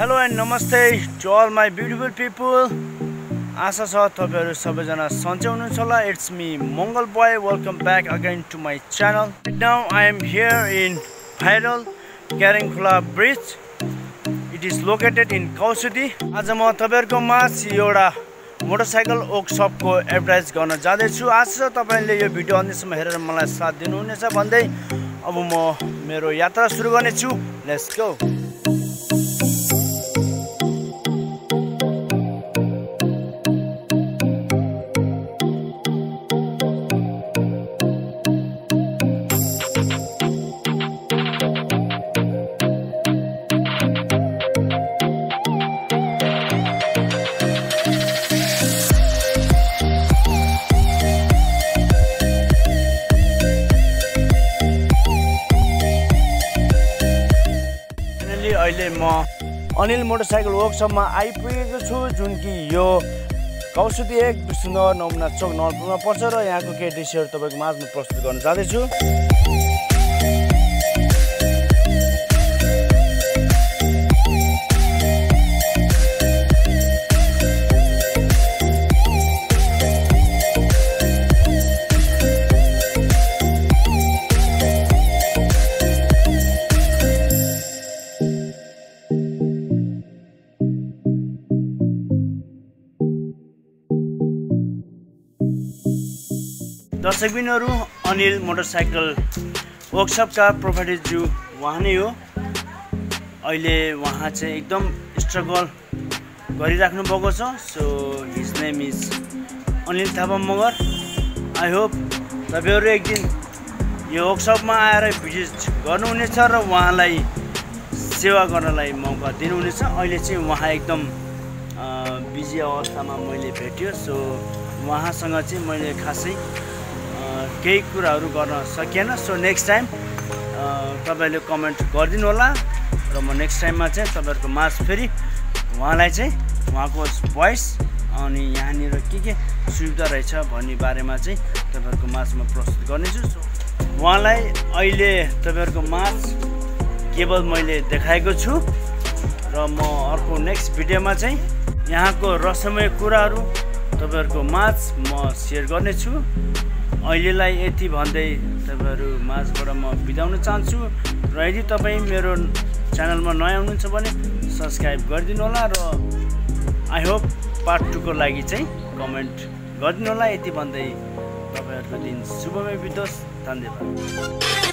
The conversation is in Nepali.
Hello and namaste to all my beautiful people. Asa cha tapaihहरु सबैजना सन्चै हुनुहुन्छ होला. It's me Mongol boy. Welcome back again to my channel. Right now I am here in Viral Karingkhula Bridge. It is located in Kausudi. आज म तपाईहरुको माझ एउटा मोटरसाइकल वर्कशप को एडभर्टाइज गर्न जाँदै छु. आशा छ तपाईले यो भिडियो अन्त्यसम्म हेरेर मलाई साथ दिनुहुनेछ भन्दै अब म मेरो यात्रा सुरु गर्ने छु. Let's go. अहिले म अनिल मोटरसाइकल वर्कशपमा आइपुगेको छु, जुन कि यो कौसुदी 1 विष्णुनगर नमुना चौक नलपुरमा पर्छ र यहाँको केही दृश्यहरू तपाईको माझमा प्रस्तुत गर्न जाँदै छु. दर्शकबिनहरु, अनिल मोटरसाइकल वर्कशपका प्रोप्राइटरज्यू उहाँ नै हो. अहिले उहाँ चाहिँ एकदम स्ट्रगल गरिराख्नु भएको छ. So his name is Anil Thapa Magar. I hope तपाईहरु एक दिन यो वर्कशपमा आएर भिजिट गर्नुहुनेछ र उहाँलाई सेवा गर्नलाई मौका दिनुहुनेछ. अहिले चाहिँ उहाँ एकदम बिजी अवस्थामा मैले भेट्यो. सो उहाँसँग चाहिँ मैले खासै केही कुराहरू गर्न सकिएन. सो नेक्स्ट टाइम तपाईले कमेन्ट गरिदिनु होला र म नेक्स्ट टाइममा चाहिँ तपाईहरुको माझ फेरि उहाँलाई चाहिँ उहाँको भोइस अनि यहाँनिर के सुविधा रहेछ भन्ने बारेमा चाहिँ तपाईहरुको माझमा प्रस्तुत गर्नेछु. सो उहाँलाई अहिले तपाईहरुको माझ केवल मैले देखाएको छु र म अर्को नेक्स्ट भिडियोमा चाहिँ यहाँको रहस्यमय कुराहरू तपाईहरुको माझ म शेयर गर्नेछु. अहिलेलाई यति भन्दै तपाईहरु माझबाट म बिदाउन चाहन्छु र यदि तपाई मेरो च्यानलमा नयाँ हुनुहुन्छ भने सब्स्क्राइब गरिदिनु होला र आई होप पार्ट 2 को लागि चाहिँ कमेन्ट गरिदिनु होला. यति भन्दै तपाईहरुको दिन शुभमय बितोस्. धन्यवाद.